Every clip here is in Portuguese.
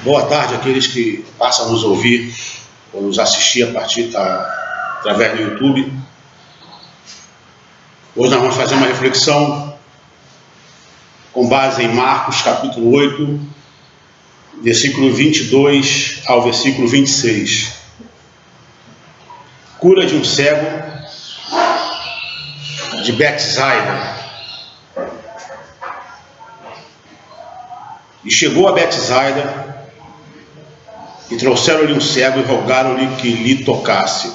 Boa tarde àqueles que passam a nos ouvir ou nos assistir através do YouTube. Hoje nós vamos fazer uma reflexão com base em Marcos capítulo 8, versículo 22 ao versículo 26. Cura de um cego de Betsaida. E chegou a Betsaida, e trouxeram-lhe um cego e rogaram-lhe que lhe tocasse.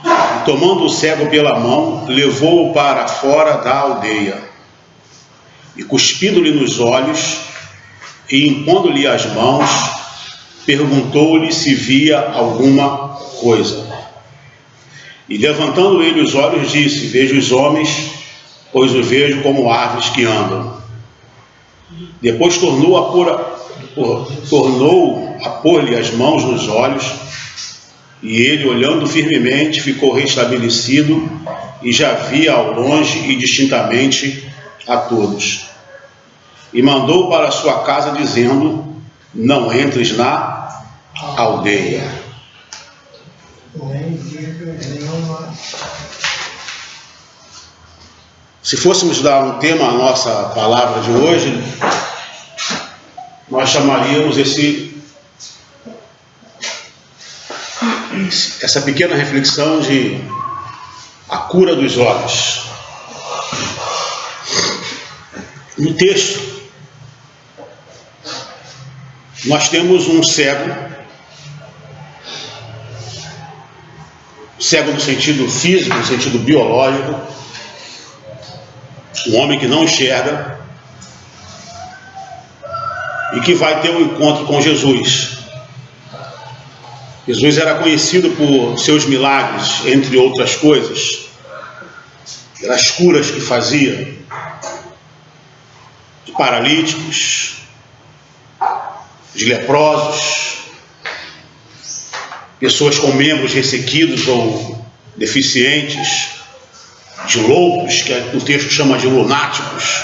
E tomando o cego pela mão, levou-o para fora da aldeia. E cuspindo-lhe nos olhos, e impondo-lhe as mãos, perguntou-lhe se via alguma coisa. E levantando ele os olhos, disse: vejo os homens, pois os vejo como aves que andam. Depois tornou a pôr-lhe as mãos nos olhos, e ele, olhando firmemente, ficou restabelecido e já via ao longe e distintamente a todos. E mandou para sua casa, dizendo: não entres na aldeia. Se fôssemos dar um tema à nossa palavra de hoje, nós chamaríamos essa pequena reflexão de a cura dos olhos. No texto, nós temos um cego no sentido físico, no sentido biológico, um homem que não enxerga e que vai ter um encontro com Jesus. Jesus era conhecido por seus milagres, entre outras coisas, pelas curas que fazia de paralíticos, de leprosos, pessoas com membros ressequidos ou deficientes, de loucos, que o texto chama de lunáticos,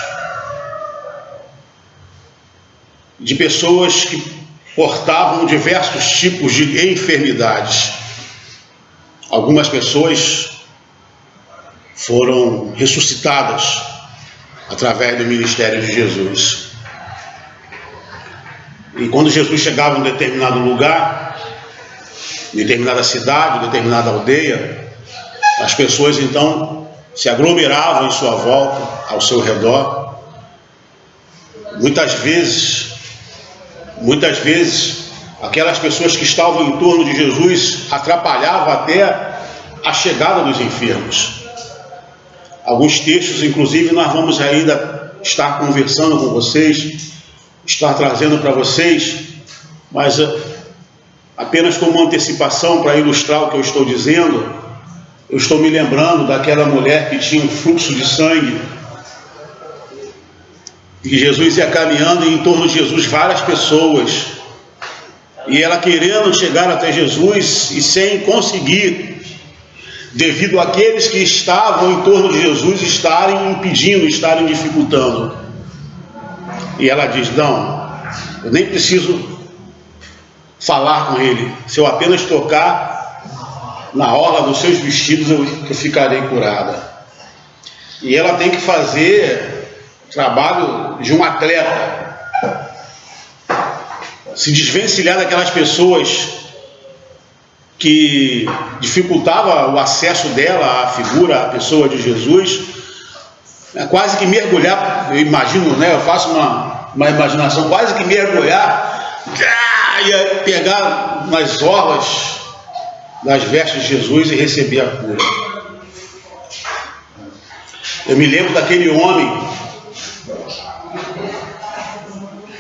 de pessoas que portavam diversos tipos de enfermidades. Algumas pessoas foram ressuscitadas através do ministério de Jesus. E quando Jesus chegava em um determinado lugar, em determinada cidade, em determinada aldeia, as pessoas então se aglomeravam em sua volta, ao seu redor. Muitas vezes, aquelas pessoas que estavam em torno de Jesus atrapalhavam até a chegada dos enfermos. Alguns textos, inclusive, nós vamos ainda estar conversando com vocês, estar trazendo para vocês, mas apenas como antecipação para ilustrar o que eu estou dizendo, eu estou me lembrando daquela mulher que tinha um fluxo de sangue, e Jesus ia caminhando, e em torno de Jesus várias pessoas, e ela querendo chegar até Jesus e sem conseguir, devido àqueles que estavam em torno de Jesus estarem impedindo, estarem dificultando. E ela diz: não, eu nem preciso falar com ele, se eu apenas tocar na orla dos seus vestidos eu ficarei curada. E ela tem que fazer trabalho de um atleta, se desvencilhar daquelas pessoas que dificultavam o acesso dela à figura, à pessoa de Jesus, quase que mergulhar, eu imagino, né? Eu faço uma imaginação, quase que mergulhar e pegar nas orlas das vestes de Jesus e receber a cura. Eu me lembro daquele homem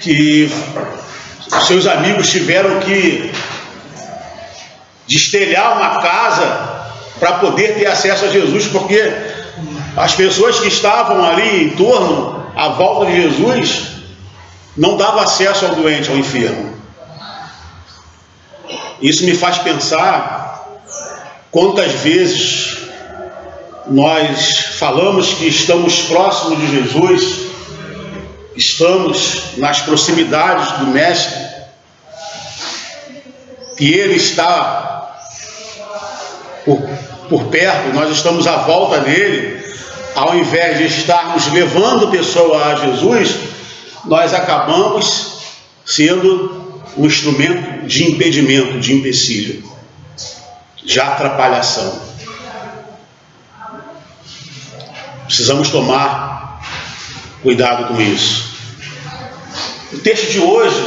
que seus amigos tiveram que destelhar uma casa para poder ter acesso a Jesus, porque as pessoas que estavam ali em torno, à volta de Jesus, não davam acesso ao doente, ao enfermo. Isso me faz pensar quantas vezes nós falamos que estamos próximos de Jesus, estamos nas proximidades do Mestre, que Ele está por perto, nós estamos à volta dele, ao invés de estarmos levando pessoa a Jesus, nós acabamos sendo um instrumento de impedimento, de empecilho, de atrapalhação. Precisamos tomar cuidado com isso. O texto de hoje,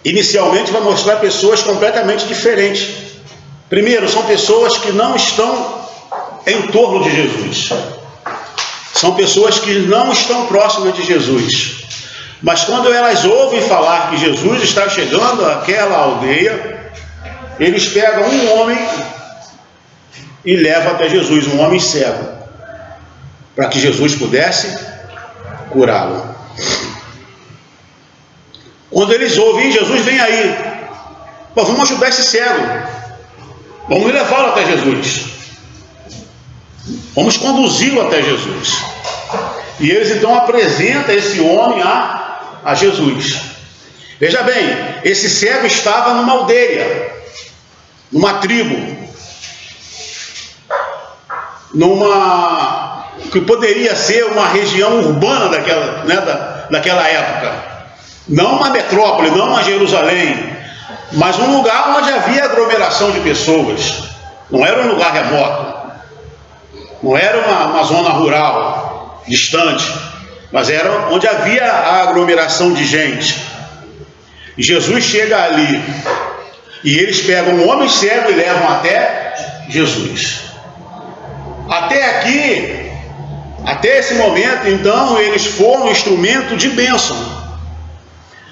inicialmente, vai mostrar pessoas completamente diferentes. Primeiro, são pessoas que não estão em torno de Jesus. São pessoas que não estão próximas de Jesus. Mas quando elas ouvem falar que Jesus está chegando àquela aldeia, eles pegam um homem e levam até Jesus, um homem cego, para que Jesus pudesse curá-lo. Quando eles ouvem, Jesus vem aí, vamos ajudar esse cego, vamos levá-lo até Jesus, vamos conduzi-lo até Jesus. E eles então apresentam esse homem a Jesus. Veja bem, esse cego estava numa aldeia, numa tribo, que poderia ser uma região urbana daquela época. Não uma metrópole, não uma Jerusalém, mas um lugar onde havia aglomeração de pessoas. Não era um lugar remoto, não era uma zona rural, distante, mas era onde havia a aglomeração de gente. E Jesus chega ali, e eles pegam um homem cego e levam até Jesus. Até aqui, até esse momento, então, eles foram um instrumento de bênção.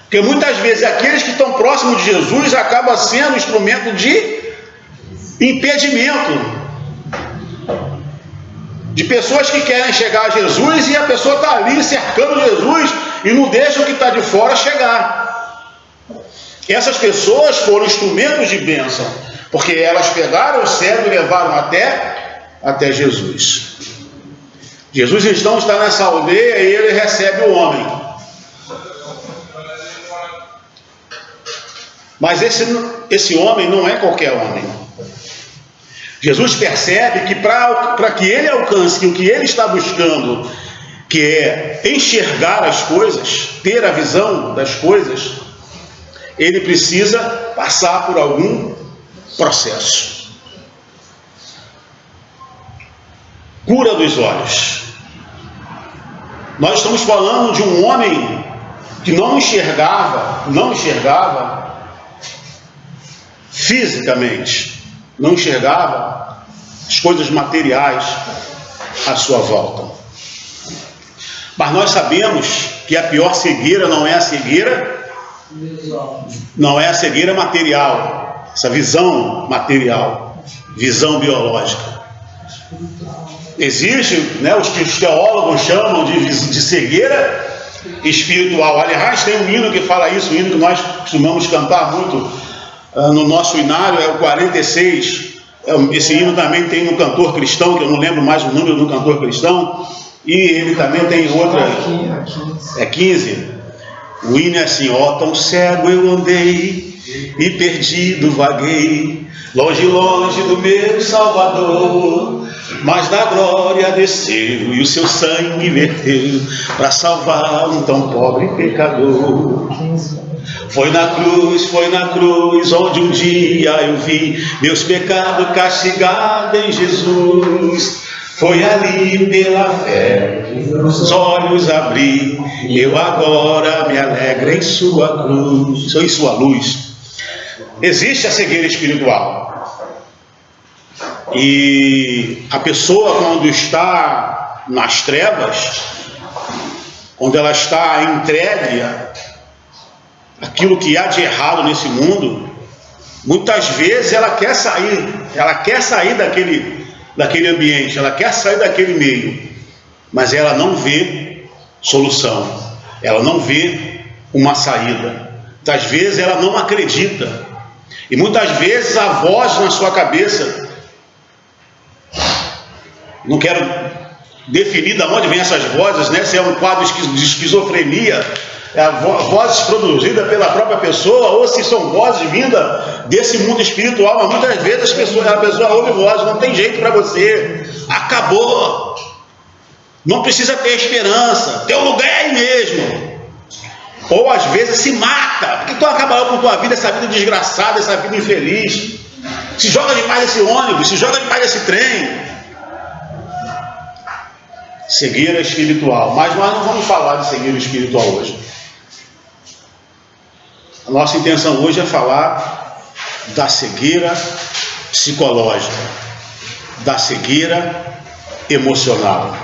Porque muitas vezes aqueles que estão próximos de Jesus acabam sendo instrumento de impedimento. De pessoas que querem chegar a Jesus e a pessoa está ali cercando Jesus e não deixa o que está de fora chegar. Essas pessoas foram instrumentos de bênção, porque elas pegaram o cego e levaram até Jesus. Jesus então está nessa aldeia e ele recebe o homem. Mas esse homem não é qualquer homem. Jesus percebe que para que ele alcance o que ele está buscando, que é enxergar as coisas, ter a visão das coisas, ele precisa passar por algum processo. Cura dos olhos. Nós estamos falando de um homem que não enxergava fisicamente, não enxergava as coisas materiais à sua volta. Mas nós sabemos que a pior cegueira não é a cegueira material, essa visão material, visão biológica. Existe, os que os teólogos chamam de cegueira espiritual. Aliás, tem um hino que fala isso, um hino que nós costumamos cantar muito no nosso hinário, é o 46. Esse hino também tem no cantor cristão, que eu não lembro mais o número do cantor cristão, e ele também tem outra, é 15. O hino é assim: ó, tão cego eu andei e perdido vaguei, longe, longe do meu Salvador, mas da glória desceu e o seu sangue verteu para salvar um tão pobre pecador. Foi na cruz onde um dia eu vi meus pecados castigados em Jesus. Foi ali pela fé os olhos abri, eu agora me alegro em sua cruz, ou em sua luz. Existe a cegueira espiritual. E a pessoa, quando está nas trevas, quando ela está entregue àquilo que há de errado nesse mundo, muitas vezes ela quer sair daquele ambiente, ela quer sair daquele meio, mas ela não vê solução, ela não vê uma saída. Muitas vezes ela não acredita, e muitas vezes a voz na sua cabeça, não quero definir de onde vêm essas vozes, né? Se é um quadro de esquizofrenia, vozes produzidas pela própria pessoa, ou se são vozes vindas desse mundo espiritual. Mas muitas vezes a pessoa ouve vozes, não tem jeito para você, acabou, não precisa ter esperança, teu lugar é aí mesmo. Ou às vezes se mata, porque tu acaba logo com tua vida, essa vida desgraçada, essa vida infeliz. Se joga demais esse ônibus, se joga demais esse trem. Cegueira espiritual. Mas nós não vamos falar de cegueira espiritual hoje. A nossa intenção hoje é falar da cegueira psicológica, da cegueira emocional.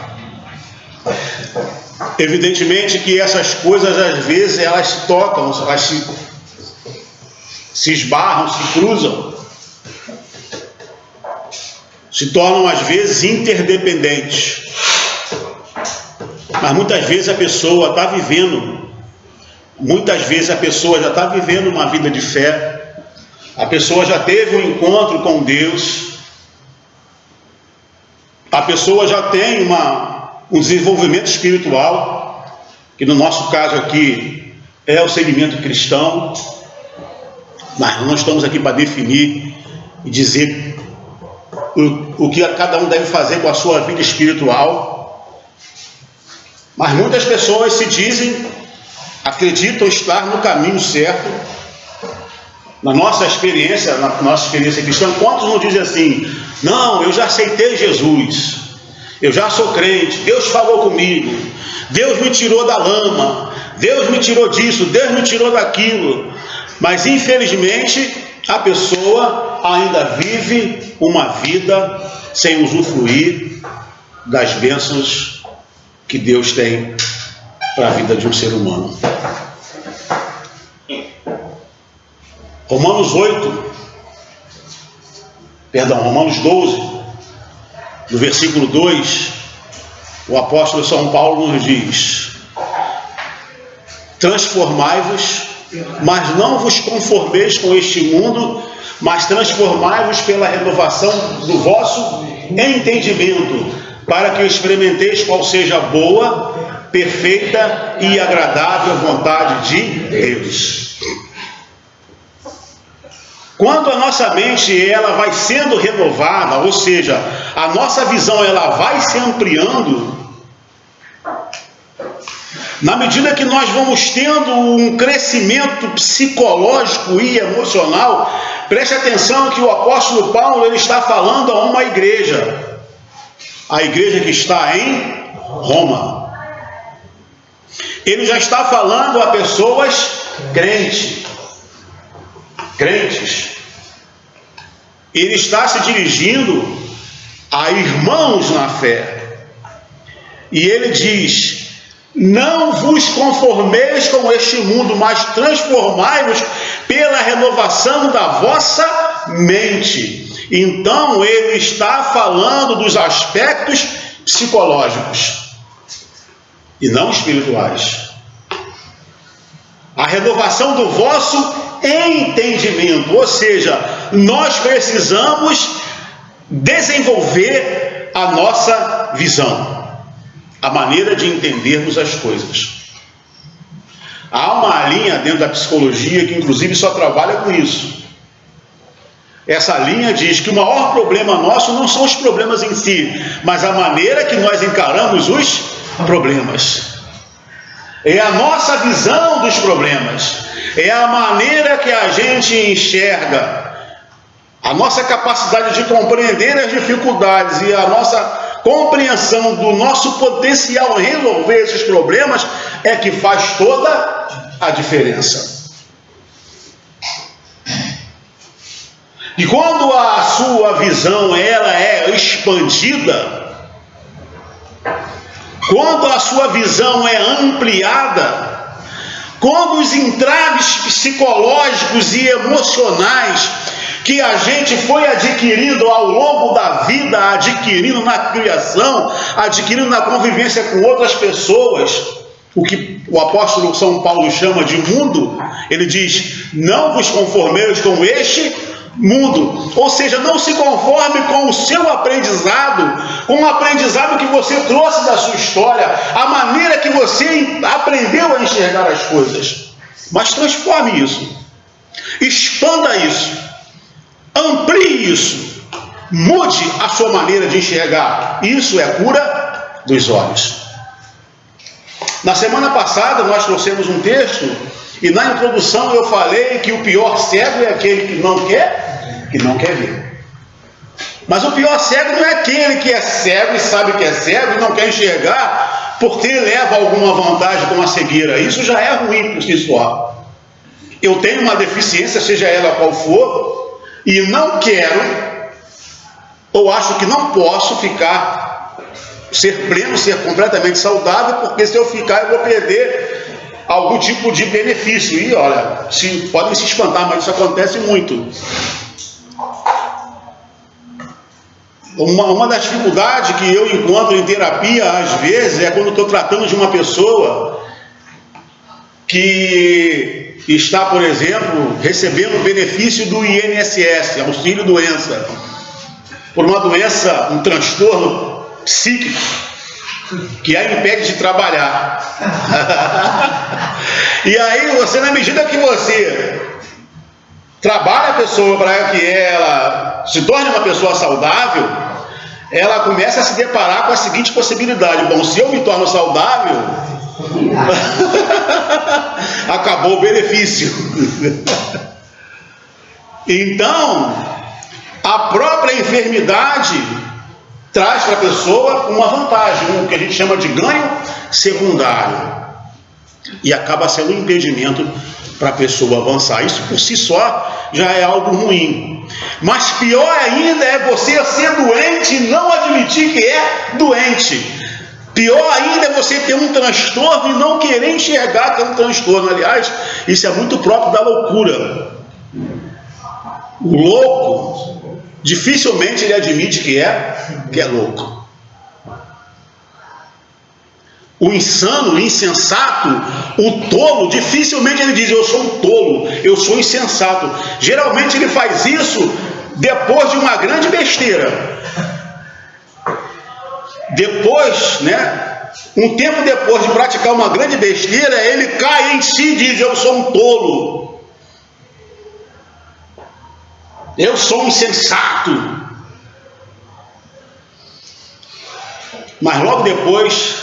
Evidentemente que essas coisas, às vezes, elas se tocam, elas se esbarram, se cruzam, se tornam, às vezes, interdependentes. Mas muitas vezes a pessoa está vivendo, já está vivendo uma vida de fé, a pessoa já teve um encontro com Deus, a pessoa já tem um desenvolvimento espiritual, que no nosso caso aqui é o segmento cristão, mas não estamos aqui para definir e dizer o que cada um deve fazer com a sua vida espiritual. Mas muitas pessoas se dizem, acreditam estar no caminho certo. Na nossa experiência cristã, quantos não dizem assim: não, eu já aceitei Jesus, eu já sou crente, Deus falou comigo, Deus me tirou da lama, Deus me tirou disso, Deus me tirou daquilo. Mas infelizmente a pessoa ainda vive uma vida sem usufruir das bênçãos que Deus tem para a vida de um ser humano. Romanos 12, no versículo 2, o apóstolo São Paulo nos diz: transformai-vos, mas não vos conformeis com este mundo, mas transformai-vos pela renovação do vosso entendimento, para que experimenteis qual seja a boa, perfeita e agradável vontade de Deus. Quando a nossa mente ela vai sendo renovada, ou seja, a nossa visão ela vai se ampliando, na medida que nós vamos tendo um crescimento psicológico e emocional, preste atenção que o apóstolo Paulo ele está falando a uma igreja, a igreja que está em Roma. Ele já está falando a pessoas crentes. Ele está se dirigindo a irmãos na fé. E ele diz: não vos conformeis com este mundo, mas transformai-vos pela renovação da vossa mente. Então ele está falando dos aspectos psicológicos e não espirituais. A renovação do vosso entendimento, ou seja, nós precisamos desenvolver a nossa visão, a maneira de entendermos as coisas. Há uma linha dentro da psicologia que inclusive só trabalha com isso. Essa linha diz que o maior problema nosso não são os problemas em si, mas a maneira que nós encaramos os problemas. É a nossa visão dos problemas, é a maneira que a gente enxerga, a nossa capacidade de compreender as dificuldades e a nossa compreensão do nosso potencial em resolver esses problemas é que faz toda a diferença. E quando a sua visão ela é expandida, quando a sua visão é ampliada, quando os entraves psicológicos e emocionais que a gente foi adquirindo ao longo da vida, adquirindo na criação, adquirindo na convivência com outras pessoas, o que o apóstolo São Paulo chama de mundo, ele diz: não vos conformeis com este mundo. Ou seja, não se conforme com o seu aprendizado, com o aprendizado que você trouxe da sua história, a maneira que você aprendeu a enxergar as coisas, mas transforme isso, expanda isso, amplie isso, mude a sua maneira de enxergar. Isso é cura dos olhos. Na semana passada nós trouxemos um texto e na introdução eu falei que o pior cego é aquele que não quer ver. Mas o pior cego não é aquele que é cego e sabe que é cego e não quer enxergar porque leva alguma vantagem com a cegueira. Isso já é ruim por si só. Eu tenho uma deficiência, seja ela qual for, e não quero, ou acho que não posso ser pleno, ser completamente saudável, porque se eu ficar eu vou perder algum tipo de benefício. E olha, podem se espantar, mas isso acontece muito. Uma das dificuldades que eu encontro em terapia, às vezes, é quando estou tratando de uma pessoa que está, por exemplo, recebendo o benefício do INSS, auxílio doença, por uma doença, um transtorno psíquico que a impede de trabalhar. E aí você, na medida que você trabalha a pessoa para que ela se torne uma pessoa saudável, ela começa a se deparar com a seguinte possibilidade: bom, se eu me torno saudável, acabou o benefício. Então, a própria enfermidade traz para a pessoa uma vantagem, o que a gente chama de ganho secundário, e acaba sendo um impedimento para a pessoa avançar. Isso por si só já é algo ruim. Mas pior ainda é você ser doente e não admitir que é doente. Pior ainda é você ter um transtorno e não querer enxergar que é um transtorno. Aliás, isso é muito próprio da loucura. O louco, dificilmente ele admite que é louco. O insano, o insensato, o tolo, dificilmente ele diz: eu sou um tolo, eu sou insensato. Geralmente ele faz isso depois de uma grande besteira. Depois, um tempo depois de praticar uma grande besteira, ele cai em si e diz: eu sou um tolo, eu sou um insensato. Mas logo depois,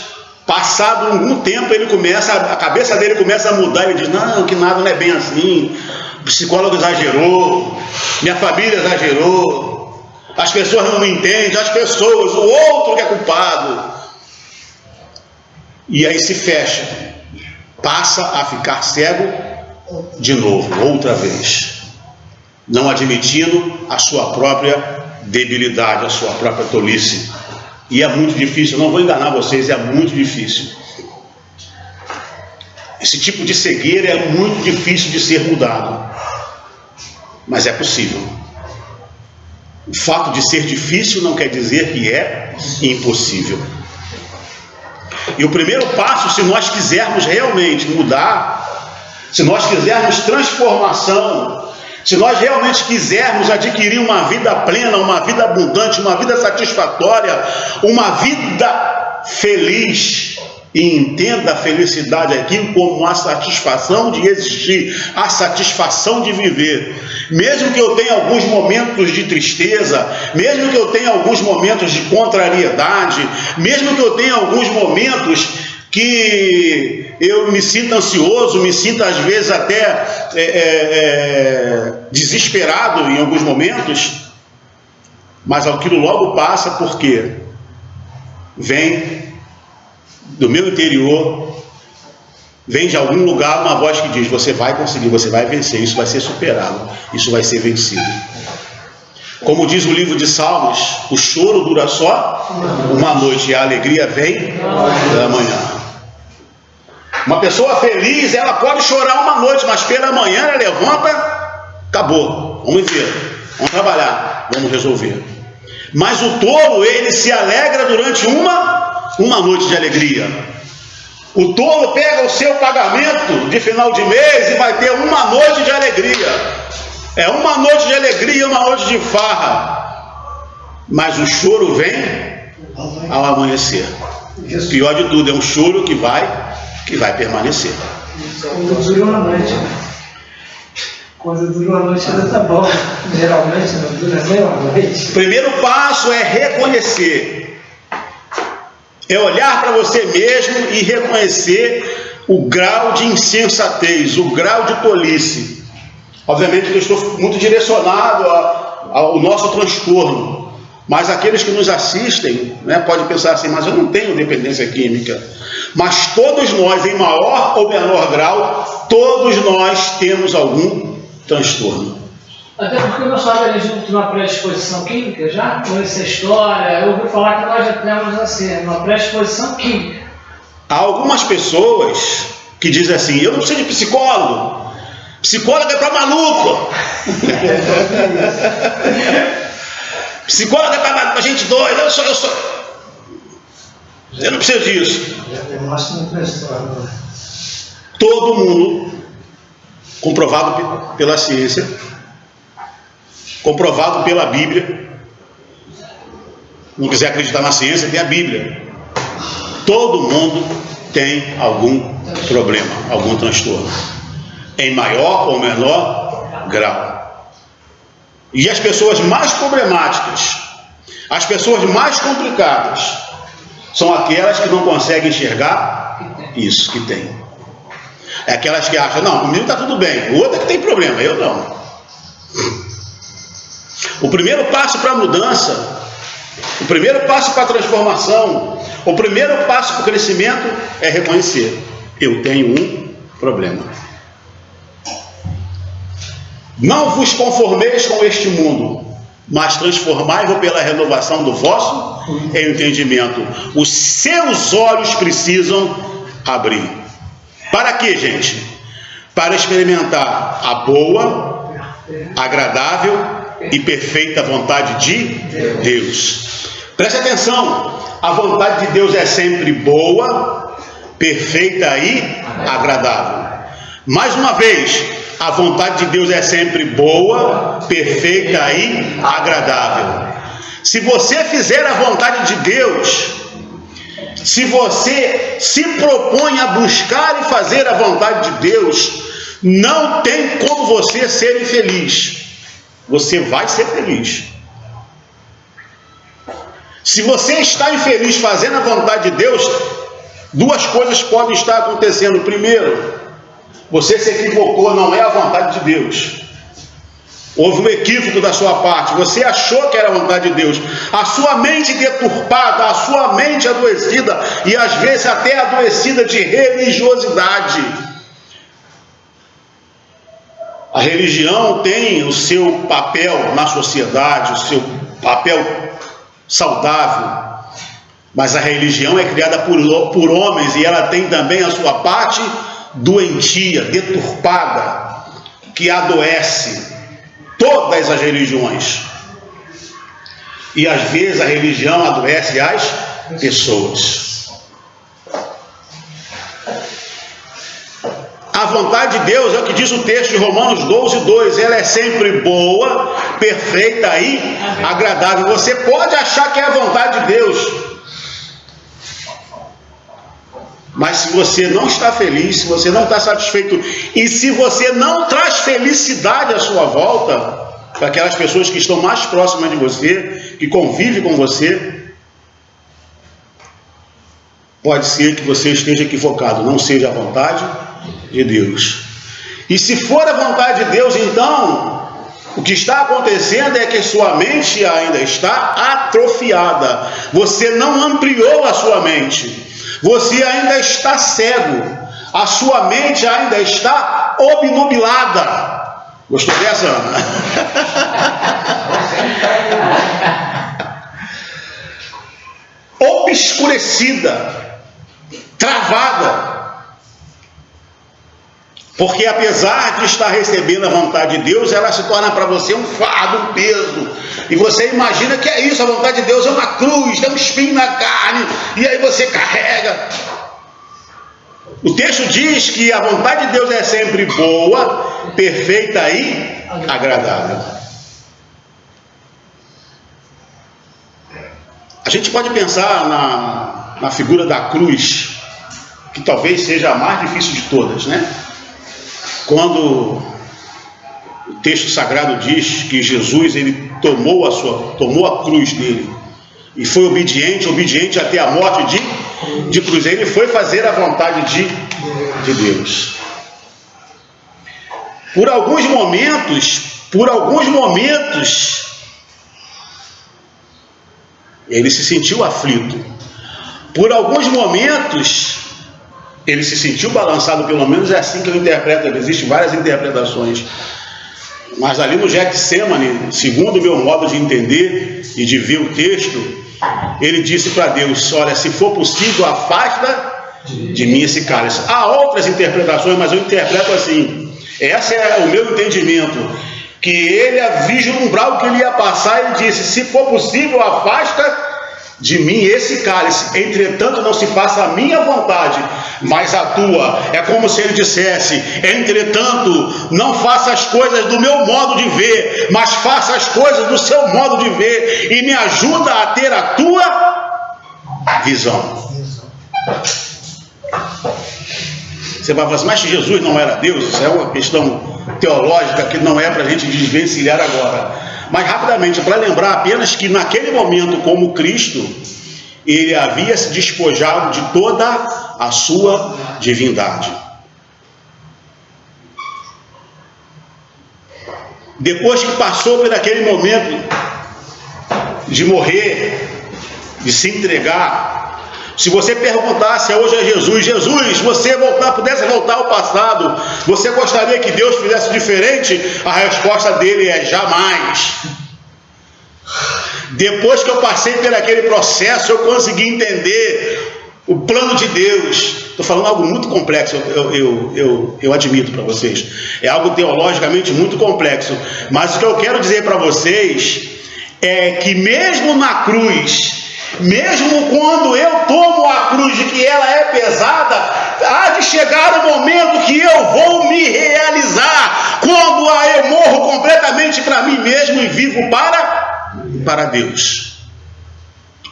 passado algum tempo, a cabeça dele começa a mudar. Ele diz: não, que nada não é bem assim, o psicólogo exagerou, minha família exagerou, as pessoas não me entendem, o outro que é culpado. E aí se fecha, passa a ficar cego de novo, outra vez, não admitindo a sua própria debilidade, a sua própria tolice. E é muito difícil, não vou enganar vocês, é muito difícil. Esse tipo de cegueira é muito difícil de ser mudado, mas é possível. O fato de ser difícil não quer dizer que é impossível. E o primeiro passo, se nós quisermos realmente mudar, se nós quisermos transformação, se nós realmente quisermos adquirir uma vida plena, uma vida abundante, uma vida satisfatória, uma vida feliz, e entenda a felicidade aqui como a satisfação de existir, a satisfação de viver. Mesmo que eu tenha alguns momentos de tristeza, mesmo que eu tenha alguns momentos de contrariedade, mesmo que eu tenha alguns momentos que eu me sinta ansioso, me sinta às vezes até desesperado em alguns momentos, mas aquilo logo passa, porque vem do meu interior, vem de algum lugar uma voz que diz: você vai conseguir, você vai vencer, isso vai ser superado, isso vai ser vencido. Como diz o livro de Salmos, o choro dura só uma noite e a alegria vem pela manhã. Uma pessoa feliz, ela pode chorar uma noite, mas pela manhã ela levanta, acabou, vamos ver, vamos trabalhar, vamos resolver. Mas o tolo, ele se alegra durante uma noite de alegria. O tolo pega o seu pagamento de final de mês e vai ter uma noite de alegria. É uma noite de alegria, uma noite de farra. Mas o choro vem ao amanhecer. Pior de tudo, é um choro que vai permanecer. Quando dura uma noite. Quando dura uma noite ainda tá bom. Geralmente não dura nem uma noite. O primeiro passo é reconhecer. É olhar para você mesmo e reconhecer o grau de insensatez, o grau de tolice. Obviamente que eu estou muito direcionado ao nosso transtorno. Mas aqueles que nos assistem, né, podem pensar assim, mas eu não tenho dependência química. Mas todos nós, em maior ou menor grau, todos nós temos algum transtorno. Até porque nós sabemos de uma predisposição química já, com essa história, eu ouvi falar que nós já temos assim, uma predisposição química. Há algumas pessoas que dizem assim, eu não preciso de psicólogo, psicólogo é para maluco. Psicólogo é para gente doida, eu não preciso disso. Todo mundo, comprovado pela ciência, comprovado pela Bíblia. Não quiser acreditar na ciência, tem a Bíblia. Todo mundo tem algum problema, algum transtorno, em maior ou menor grau. E as pessoas mais problemáticas, as pessoas mais complicadas, são aquelas que não conseguem enxergar isso que tem. É aquelas que acham, não, comigo está tudo bem, o outro é que tem problema, eu não. O primeiro passo para a mudança, o primeiro passo para a transformação, o primeiro passo para o crescimento é reconhecer, eu tenho um problema. Não vos conformeis com este mundo, mas transformai-vos pela renovação do vosso entendimento. Os seus olhos precisam abrir. Para quê, gente? Para experimentar a boa, agradável e perfeita vontade de Deus. Preste atenção, a vontade de Deus é sempre boa, perfeita e agradável. Mais uma vez, a vontade de Deus é sempre boa, perfeita e agradável. Se você fizer a vontade de Deus, se você se propõe a buscar e fazer a vontade de Deus, não tem como você ser infeliz. Você vai ser feliz. Se você está infeliz fazendo a vontade de Deus, duas coisas podem estar acontecendo. Primeiro, você se equivocou, não é a vontade de Deus. Houve um equívoco da sua parte, você achou que era a vontade de Deus. A sua mente deturpada, a sua mente adoecida, e às vezes até adoecida de religiosidade. A religião tem o seu papel na sociedade, o seu papel saudável, mas a religião é criada por homens e ela tem também a sua parte doentia, deturpada, que adoece. Todas as religiões. E às vezes a religião adoece as pessoas. A vontade de Deus é o que diz o texto de Romanos 12:2. Ela é sempre boa, perfeita e agradável. Você pode achar que é a vontade de Deus, mas se você não está feliz, se você não está satisfeito, e se você não traz felicidade à sua volta, para aquelas pessoas que estão mais próximas de você, que convivem com você, pode ser que você esteja equivocado, não seja a vontade de Deus. E se for a vontade de Deus, então, o que está acontecendo é que sua mente ainda está atrofiada. Você não ampliou a sua mente. Você ainda está cego, a sua mente ainda está obnubilada. Gostou dessa, Ana? Obscurecida, travada. Porque apesar de estar recebendo a vontade de Deus, ela se torna para você um fardo, um peso. E você imagina que é isso, a vontade de Deus é uma cruz, tem um espinho na carne, e aí você carrega. O texto diz que a vontade de Deus é sempre boa, perfeita e agradável. A gente pode pensar na figura da cruz, que talvez seja a mais difícil de todas, né? Quando o texto sagrado diz que Jesus, ele tomou a cruz dele e foi obediente até a morte de cruz. Ele foi fazer a vontade de Deus. Por alguns momentos, ele se sentiu aflito. Por alguns momentos, ele se sentiu balançado, pelo menos é assim que eu interpreto. Existem várias interpretações. Mas ali no Getsemane, segundo o meu modo de entender e de ver o texto, ele disse para Deus: olha, se for possível, afasta de mim esse cálice. Há outras interpretações, mas eu interpreto assim. Esse é o meu entendimento. Que ele vislumbrava o que ele ia passar, ele disse: se for possível, afasta de mim esse cálice, entretanto não se faça a minha vontade, mas a tua. É como se ele dissesse: entretanto não faça as coisas do meu modo de ver, mas faça as coisas do seu modo de ver, e me ajuda a ter a tua visão. Você vai falar assim: mas Jesus não era Deus? Isso é uma questão teológica que não é para a gente desvencilhar agora. Mas rapidamente, para lembrar apenas que naquele momento, como Cristo, ele havia se despojado de toda a sua divindade. Depois que passou por aquele momento de morrer, de se entregar, se você perguntasse hoje a Jesus: Jesus, você pudesse voltar ao passado, você gostaria que Deus fizesse diferente? A resposta dele é: jamais. Depois que eu passei por aquele processo, eu consegui entender o plano de Deus. Estou falando algo muito complexo, eu admito para vocês. É algo teologicamente muito complexo. Mas o que eu quero dizer para vocês é que mesmo na cruz, mesmo quando eu tomo a cruz de que ela é pesada, há de chegar o momento que eu vou me realizar, quando eu morro completamente para mim mesmo e vivo para Deus.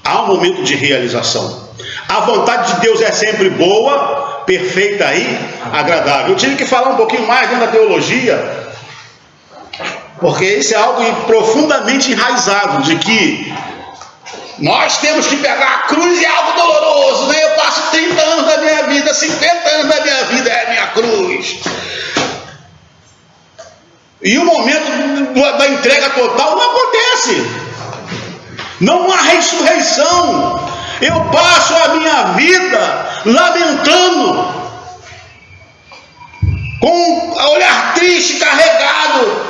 Há um momento de realização. A vontade de Deus é sempre boa, perfeita e agradável. Eu tive que falar um pouquinho mais dentro da teologia, porque isso é algo profundamente enraizado, de que nós temos que pegar a cruz, e é algo doloroso, né? Eu passo 30 anos da minha vida, 50 anos da minha vida é a minha cruz. E o momento da entrega total não acontece. Não há ressurreição. Eu passo a minha vida lamentando, com olhar triste, carregado.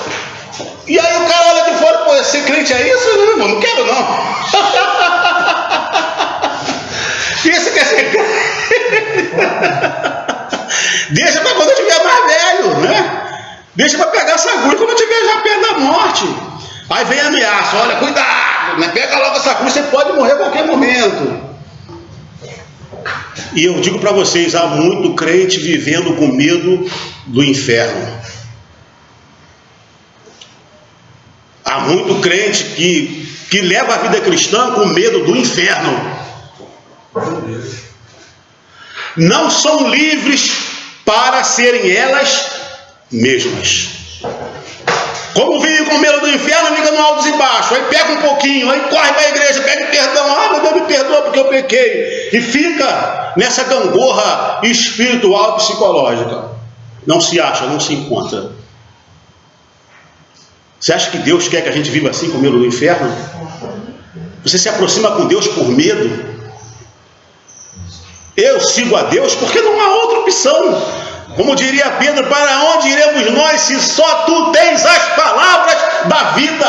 E aí o cara olha de fora: pô, ser crente é isso? Não, irmão, não quero não. Isso quer ser crente. Deixa para quando eu estiver mais velho, né? Deixa para pegar essa cruz quando eu estiver já perto da morte. Aí vem a ameaça: olha, cuidado, né? Pega logo essa cruz, você pode morrer a qualquer momento. E eu digo para vocês, há muito crente vivendo com medo do inferno. Há muito crente que leva a vida cristã com medo do inferno. Não são livres para serem elas mesmas. Como vive com medo do inferno, fica no altos e baixos. Aí pega um pouquinho, aí corre para a igreja, pede perdão. Ah, meu Deus, me perdoa porque eu pequei. E fica nessa gangorra espiritual, psicológica. Não se acha, não se encontra. Você acha que Deus quer que a gente viva assim, com medo do inferno? Você se aproxima com Deus por medo? Eu sigo a Deus porque não há outra opção. Como diria Pedro: para onde iremos nós se só tu tens as palavras da vida?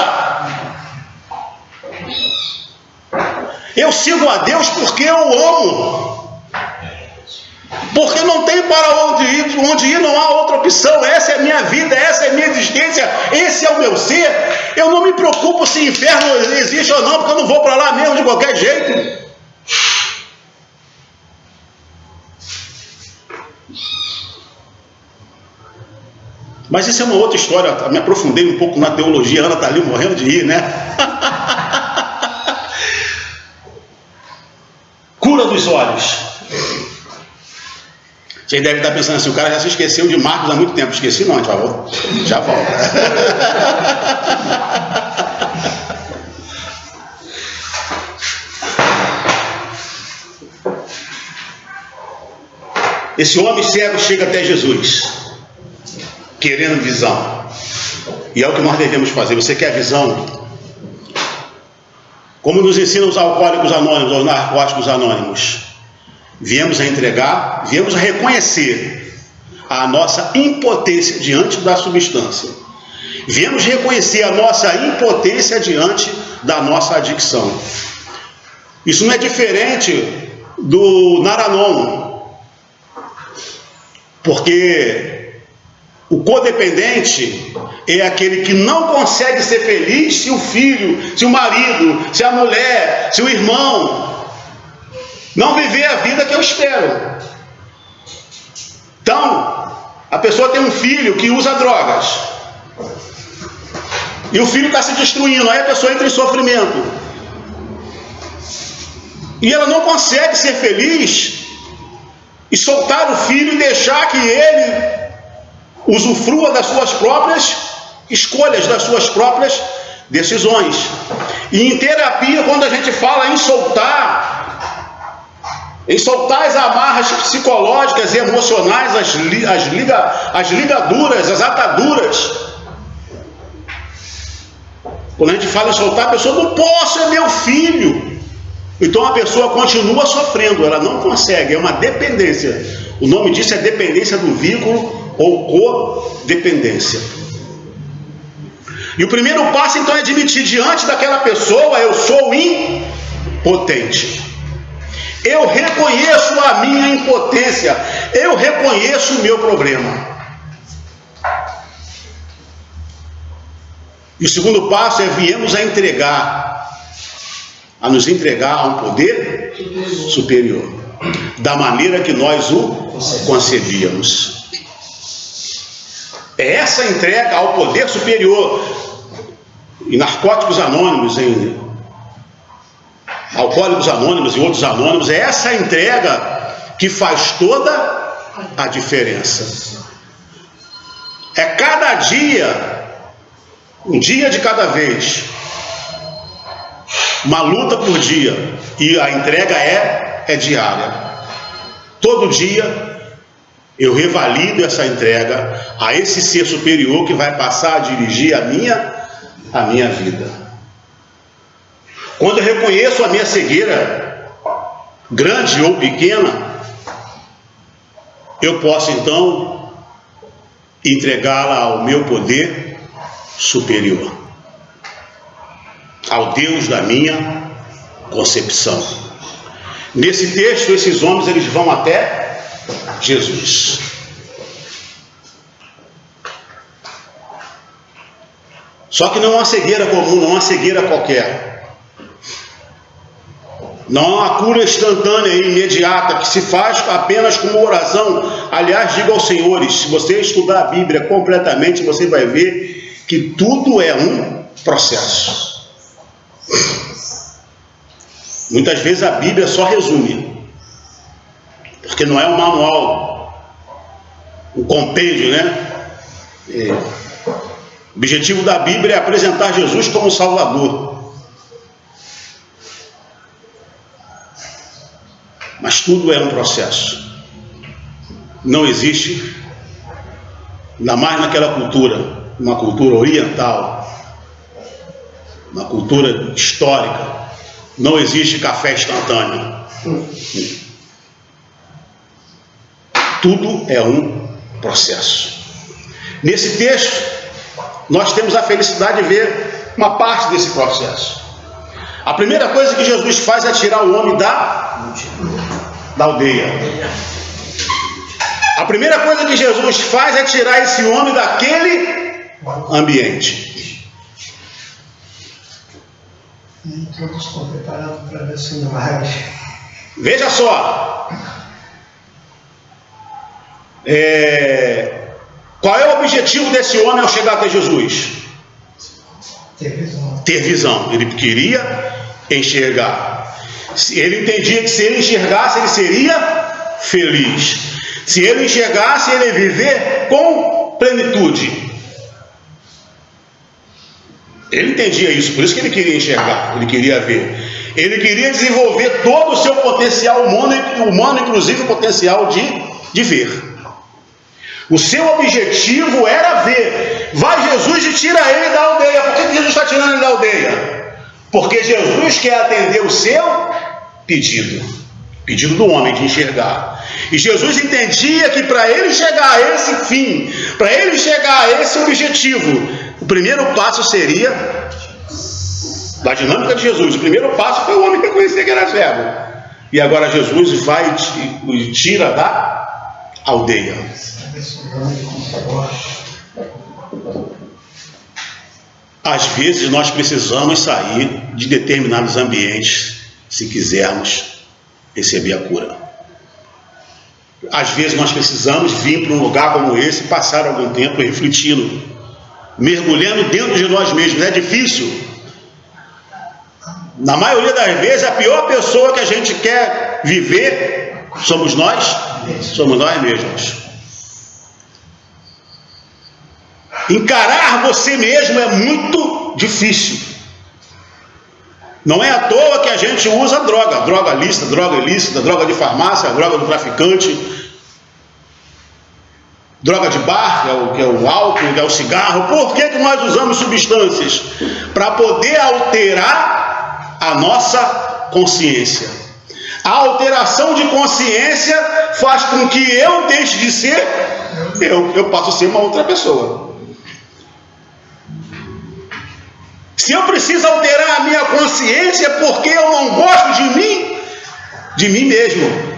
Eu sigo a Deus porque eu amo. Porque não tem para onde ir, não há outra opção. Essa é a minha vida, essa é a minha existência, esse é o meu ser. Eu não me preocupo se inferno existe ou não, porque eu não vou para lá mesmo de qualquer jeito. Mas isso é uma outra história. Eu me aprofundei um pouco na teologia. A Ana está ali morrendo de rir, né? Cura dos olhos. Vocês devem estar pensando assim, o cara já se esqueceu de Marcos há muito tempo. Esqueci não, já volta. Esse homem cego chega até Jesus, querendo visão. E é o que nós devemos fazer. Você quer visão? Como nos ensinam os alcoólicos anônimos, os narcóticos anônimos. Viemos a entregar, viemos a reconhecer a nossa impotência diante da substância. Viemos reconhecer a nossa impotência diante da nossa adicção. Isso não é diferente do Naranon. Porque o codependente é aquele que não consegue ser feliz se o filho, se o marido, se a mulher, se o irmão não viver a vida que eu espero. Então, a pessoa tem um filho que usa drogas e o filho está se destruindo, aí a pessoa entra em sofrimento e ela não consegue ser feliz e soltar o filho e deixar que ele usufrua das suas próprias escolhas, das suas próprias decisões. E em terapia, quando a gente fala em soltar as amarras psicológicas e emocionais, as ligaduras, as ataduras, quando a gente fala em soltar, a pessoa não posso, é meu filho. Então a pessoa continua sofrendo, ela não consegue, é uma dependência. O nome disso é dependência do vínculo ou codependência. E o primeiro passo então é admitir diante daquela pessoa: eu sou impotente. Eu reconheço a minha impotência, eu reconheço o meu problema. E o segundo passo é viemos a nos entregar a um poder superior, da maneira que nós o concebíamos. É essa entrega ao poder superior. Em Narcóticos Anônimos, em Alcoólicos Anônimos e outros anônimos, é essa entrega que faz toda a diferença. É cada dia, um dia de cada vez, uma luta por dia, e a entrega é diária. Todo dia eu revalido essa entrega a esse ser superior que vai passar a dirigir a minha vida. Quando eu reconheço a minha cegueira, grande ou pequena, eu posso então entregá-la ao meu poder superior, ao Deus da minha concepção. Nesse texto, esses homens eles vão até Jesus. Só que não é uma cegueira comum, não é uma cegueira qualquer. Não é uma cura instantânea e imediata que se faz apenas com uma oração. Aliás, digo aos senhores, se você estudar a Bíblia completamente, você vai ver que tudo é um processo. Muitas vezes a Bíblia só resume, porque não é um manual, um compêndio, né? O objetivo da Bíblia é apresentar Jesus como Salvador. Mas tudo é um processo. Não existe, ainda mais naquela cultura, uma cultura oriental, uma cultura histórica, não existe café instantâneo. Tudo é um processo. Nesse texto, nós temos a felicidade de ver uma parte desse processo. A primeira coisa que Jesus faz é tirar o homem da aldeia. A primeira coisa que Jesus faz é tirar esse homem daquele ambiente. Nem todos estão preparados para ver esse milagre. Veja só. Qual é o objetivo desse homem ao chegar até Jesus? Ter visão. Ele queria enxergar. Ele entendia que se ele enxergasse, ele seria feliz. Se ele enxergasse, ele ia viver com plenitude. Ele entendia isso, por isso que ele queria enxergar, ele queria ver. Ele queria desenvolver todo o seu potencial humano, inclusive o potencial de ver. O seu objetivo era ver. Vai Jesus e tira ele da aldeia. Por que Jesus está tirando ele da aldeia? Porque Jesus quer atender o seu pedido do homem de enxergar. E Jesus entendia que para ele chegar a esse fim, para ele chegar a esse objetivo, o primeiro passo seria, da dinâmica de Jesus, o primeiro passo foi o homem reconhecer que era cego. E agora Jesus vai e tira da aldeia. Às vezes nós precisamos sair de determinados ambientes se quisermos receber a cura. Às vezes nós precisamos vir para um lugar como esse, passar algum tempo refletindo, mergulhando dentro de nós mesmos. É difícil. Na maioria das vezes, a pior pessoa que a gente quer viver somos nós mesmos. Encarar você mesmo é muito difícil. Não é à toa que a gente usa droga lícita, droga ilícita, droga de farmácia, droga do traficante, droga de bar, que é o álcool, que é o cigarro. Por que nós usamos substâncias? Para poder alterar a nossa consciência. A alteração de consciência faz com que eu deixe de ser eu passo a ser uma outra pessoa. Se eu preciso alterar a minha consciência porque eu não gosto de mim mesmo,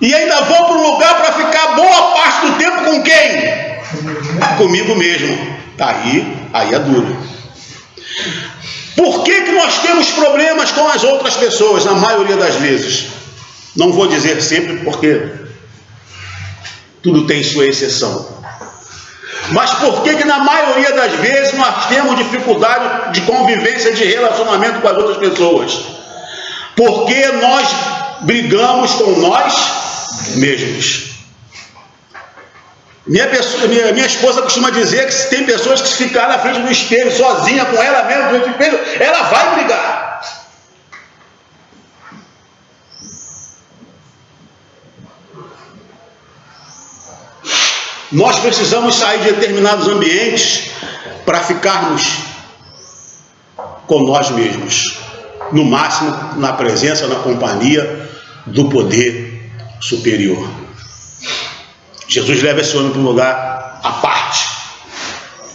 e ainda vou para um lugar para ficar boa parte do tempo com quem? Comigo mesmo. Aí é duro. Por que nós temos problemas com as outras pessoas, na maioria das vezes? Não vou dizer sempre, porque tudo tem sua exceção. Mas por que na maioria das vezes nós temos dificuldade de convivência, de relacionamento com as outras pessoas? Porque nós brigamos com nós mesmos. Minha esposa costuma dizer que se tem pessoas que se ficar na frente do espelho sozinha com ela mesma, no espelho, ela vai brigar. Nós precisamos sair de determinados ambientes para ficarmos com nós mesmos, no máximo na presença, na companhia do poder superior. Jesus leva esse homem para um lugar à parte,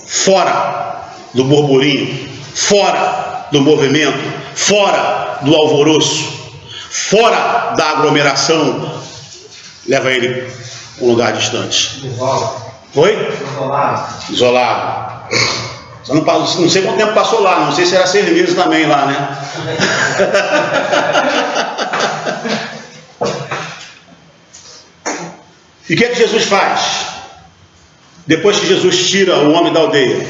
fora do burburinho, fora do movimento, fora do alvoroço, fora da aglomeração. Leva ele para um lugar distante. Foi? Isolado. Não sei quanto tempo passou lá, não sei se era 6 meses também lá, né? E o que é que Jesus faz? Depois que Jesus tira o homem da aldeia,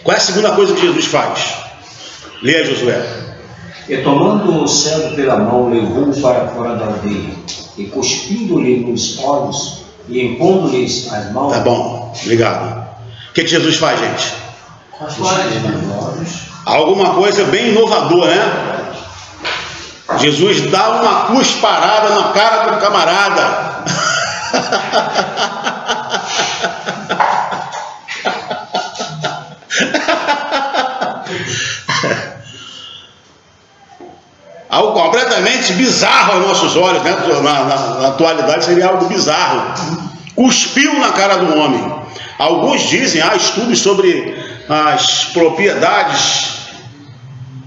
qual é a segunda coisa que Jesus faz? Leia, Josué. E tomando o cego pela mão, levou-o para fora da aldeia, e cuspindo-lhe nos olhos, e impondo-lhes as mãos. Tá bom, obrigado. O que Jesus faz, gente? Alguma coisa bem inovadora, né? Jesus dá uma cusparada na cara do camarada. Algo completamente bizarro aos nossos olhos, né? Na atualidade seria algo bizarro. Cuspiu na cara do homem. Alguns dizem, há estudos sobre as propriedades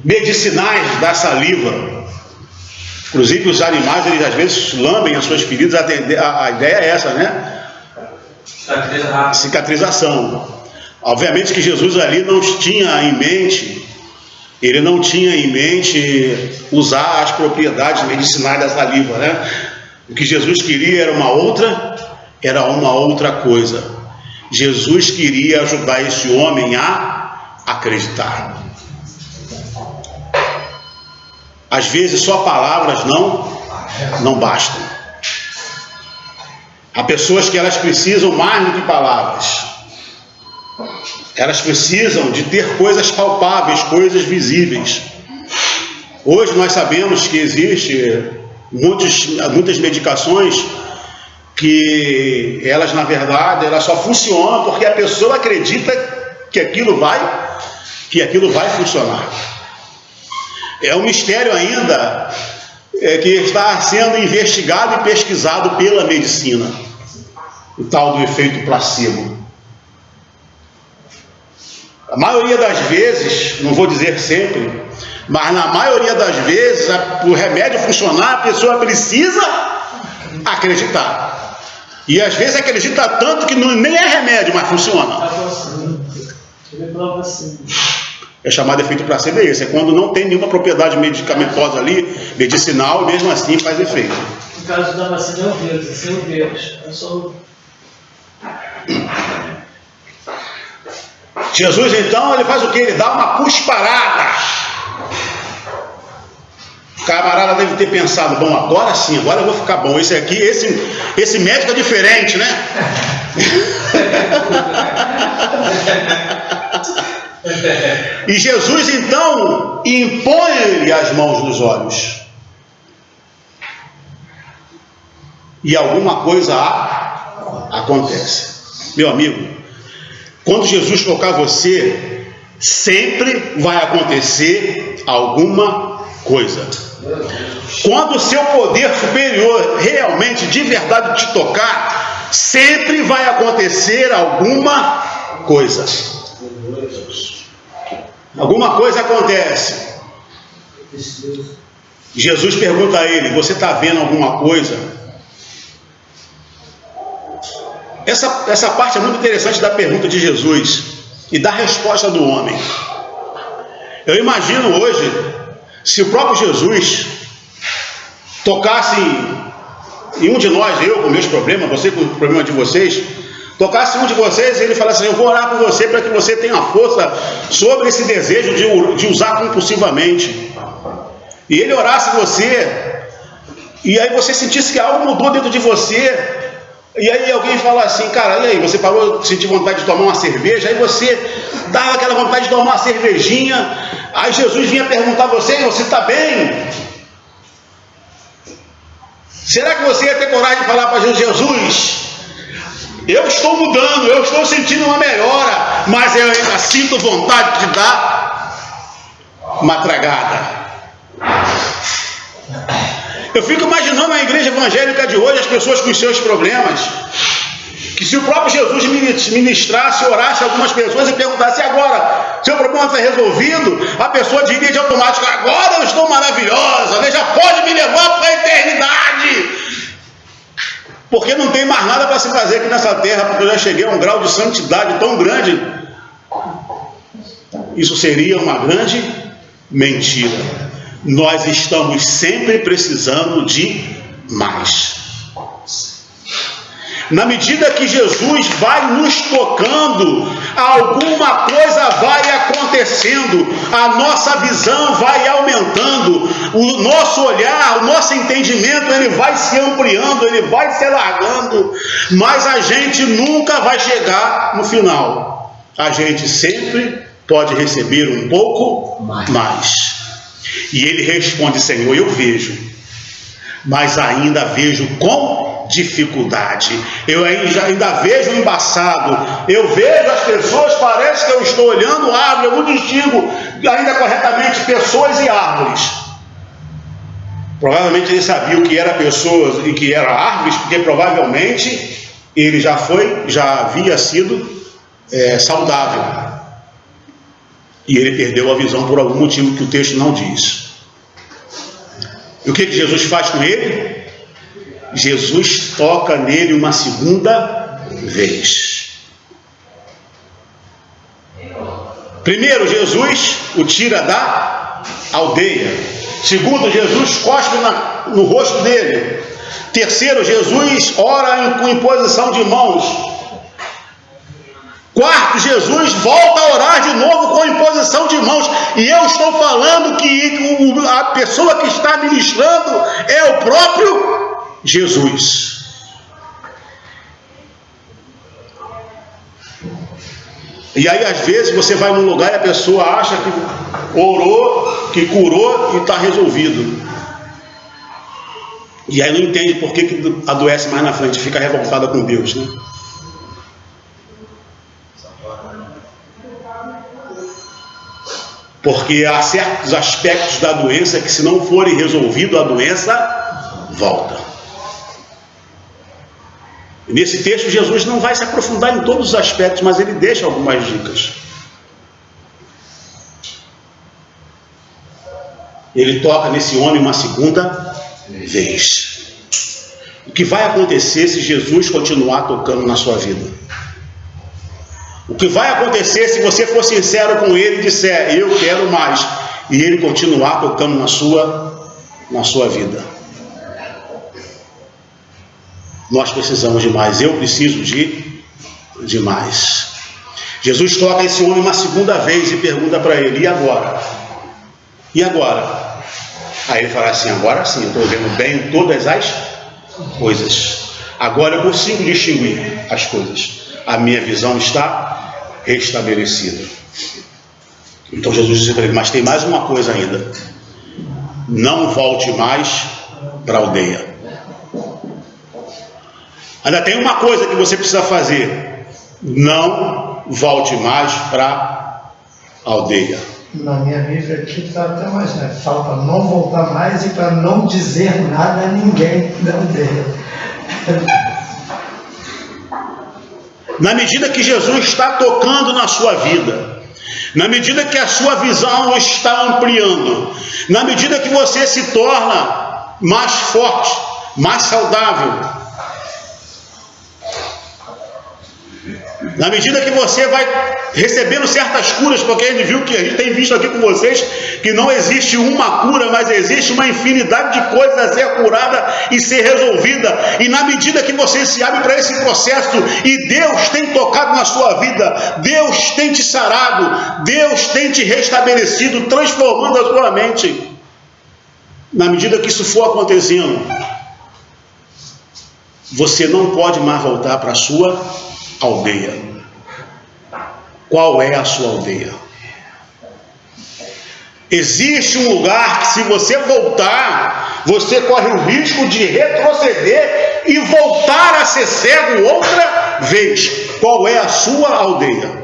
medicinais da saliva. Inclusive os animais, eles às vezes lambem as suas feridas. A ideia é essa, né? Cicatrização. Obviamente que Jesus ali não tinha em mente, ele não tinha em mente usar as propriedades medicinais da saliva, né? O que Jesus queria era uma outra era uma outra coisa. Jesus queria ajudar esse homem a acreditar. Às vezes só palavras não bastam. Há pessoas que elas precisam mais do que palavras. Elas precisam de ter coisas palpáveis, coisas visíveis. Hoje nós sabemos que existe muitas medicações que elas, na verdade, elas só funcionam porque a pessoa acredita que aquilo vai funcionar. É um mistério ainda que está sendo investigado e pesquisado pela medicina, o tal do efeito placebo. A maioria das vezes, não vou dizer sempre, mas na maioria das vezes, o remédio funcionar, a pessoa precisa acreditar. E às vezes acredita tanto que nem é remédio, mas funciona. É chamado efeito placebo, é esse. É quando não tem nenhuma propriedade medicamentosa ali, medicinal, e mesmo assim faz efeito. No caso da vacina é o vírus, esse é o vírus. É só... Jesus então, ele faz o que? Ele dá uma cusparada. O camarada deve ter pensado, bom, agora sim, agora eu vou ficar bom. Esse aqui, esse médico é diferente, né? E Jesus então impõe-lhe as mãos nos olhos. E alguma coisa acontece. Meu amigo, quando Jesus tocar você, sempre vai acontecer alguma coisa. Quando o seu poder superior realmente, de verdade, te tocar, sempre vai acontecer alguma coisa. Alguma coisa acontece. Jesus pergunta a ele: você está vendo alguma coisa? Essa parte é muito interessante da pergunta de Jesus e da resposta do homem. Eu imagino hoje, se o próprio Jesus tocasse em um de nós, eu com meus problemas, você com o problema de vocês, tocasse um de vocês e ele falasse assim: eu vou orar por você para que você tenha força sobre esse desejo de usar compulsivamente. E ele orasse você, e aí você sentisse que algo mudou dentro de você. E aí alguém fala assim: cara, e aí, você parou de sentir vontade de tomar uma cerveja, aí você dava aquela vontade de tomar uma cervejinha, aí Jesus vinha perguntar a você: você está bem? Será que você ia ter coragem de falar para Jesus: eu estou mudando, eu estou sentindo uma melhora, mas eu ainda sinto vontade de dar uma tragada? Eu fico imaginando a igreja evangélica de hoje, as pessoas com os seus problemas, que se o próprio Jesus ministrasse, orasse algumas pessoas e perguntasse: agora, seu problema está resolvido? A pessoa diria de automático: agora eu estou maravilhosa, né? Já pode me levar para a eternidade, porque não tem mais nada para se fazer aqui nessa terra, porque eu já cheguei a um grau de santidade tão grande. Isso seria uma grande mentira. Nós estamos sempre precisando de mais. Na medida que Jesus vai nos tocando, alguma coisa vai acontecendo, a nossa visão vai aumentando, o nosso olhar, o nosso entendimento, ele vai se ampliando, ele vai se alargando, mas a gente nunca vai chegar no final. A gente sempre pode receber um pouco mais. E ele responde: Senhor, eu vejo, mas ainda vejo com dificuldade. Eu ainda vejo embaçado. Eu vejo as pessoas, parece que eu estou olhando árvore, eu não distingo ainda corretamente pessoas e árvores. Provavelmente ele sabia o que era pessoas e que era árvores, porque provavelmente ele já havia sido saudável. E ele perdeu a visão por algum motivo que o texto não diz. E o que Jesus faz com ele? Jesus toca nele uma segunda vez. Primeiro, Jesus o tira da aldeia. Segundo, Jesus cospe no rosto dele. Terceiro, Jesus ora com imposição de mãos. Quarto, Jesus volta a orar de novo com imposição de mãos. E eu estou falando que a pessoa que está ministrando é o próprio Jesus. E aí às vezes você vai num lugar e a pessoa acha que orou, que curou e está resolvido. E aí não entende por que adoece mais na frente, fica revoltada com Deus, né? Porque há certos aspectos da doença que, se não forem resolvidos, a doença volta. E nesse texto Jesus não vai se aprofundar em todos os aspectos, mas ele deixa algumas dicas. Ele toca nesse homem uma segunda vez. O que vai acontecer se Jesus continuar tocando na sua vida? O que vai acontecer se você for sincero com ele e disser, eu quero mais, e ele continuar tocando na sua vida? Nós precisamos de mais, eu preciso de mais. Jesus toca esse homem uma segunda vez e pergunta para ele, e agora? E agora? Aí ele fala assim, agora sim, eu estou vendo bem todas as coisas. Agora eu consigo distinguir as coisas. A minha visão está restabelecida. Então Jesus disse para ele, mas tem mais uma coisa ainda. Não volte mais para a aldeia. Ainda tem uma coisa que você precisa fazer. Não volte mais para a aldeia. Na minha Bíblia aqui está até mais, né? Fala para não voltar mais e para não dizer nada a ninguém da aldeia. Na medida que Jesus está tocando na sua vida, na medida que a sua visão está ampliando, na medida que você se torna mais forte, mais saudável, na medida que você vai recebendo certas curas, porque a gente tem visto aqui com vocês que não existe uma cura, mas existe uma infinidade de coisas a ser curada e ser resolvida. E na medida que você se abre para esse processo e Deus tem tocado na sua vida, Deus tem te sarado, Deus tem te restabelecido, transformando a sua mente. Na medida que isso for acontecendo, você não pode mais voltar para a sua aldeia. Qual é a sua aldeia? Existe um lugar que, se você voltar, você corre o risco de retroceder e voltar a ser cego outra vez. Qual é a sua aldeia?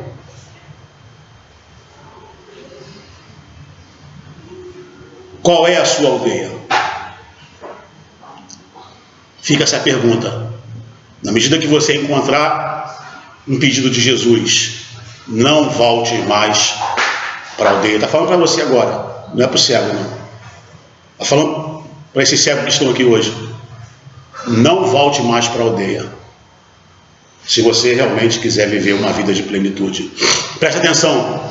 Qual é a sua aldeia? Fica essa pergunta. Na medida que você encontrar um pedido de Jesus, não volte mais para a aldeia. Está falando para você agora, não é para o cego, não. Está falando para esses cegos que estão aqui hoje. Não volte mais para a aldeia, se você realmente quiser viver uma vida de plenitude. Preste atenção.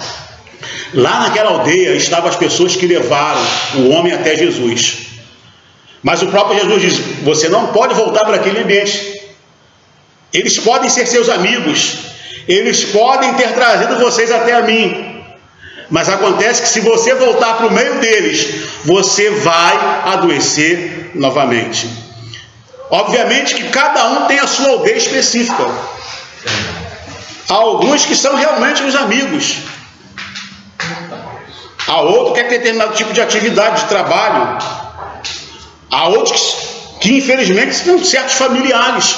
Lá naquela aldeia estavam as pessoas que levaram o homem até Jesus. Mas o próprio Jesus diz, você não pode voltar para aquele ambiente. Eles podem ser seus amigos, eles podem ter trazido vocês até a mim, mas acontece que se você voltar para o meio deles, você vai adoecer novamente. Obviamente que cada um tem a sua aldeia específica. Há alguns que são realmente os amigos, há outro que quer ter determinado tipo de atividade, de trabalho, há outros que infelizmente são certos familiares.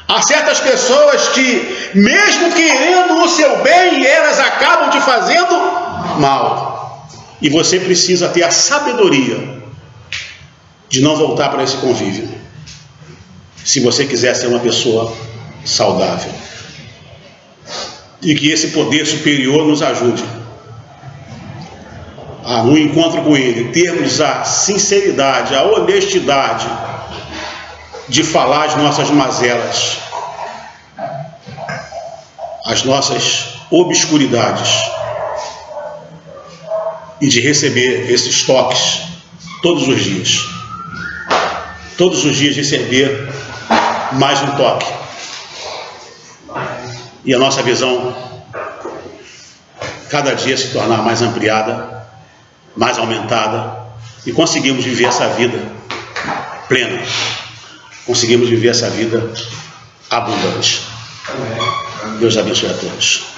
Há certas pessoas que, mesmo querendo o seu bem, elas acabam te fazendo mal. E você precisa ter a sabedoria de não voltar para esse convívio, se você quiser ser uma pessoa saudável. E que esse poder superior nos ajude a, no encontro com Ele, termos a sinceridade, a honestidade de falar as nossas mazelas, as nossas obscuridades, e de receber esses toques todos os dias. todos os dias receber mais um toque. E a nossa visão cada dia se tornar mais ampliada, mais aumentada, e conseguimos viver essa vida plena. Conseguimos viver essa vida abundante. Deus abençoe a todos.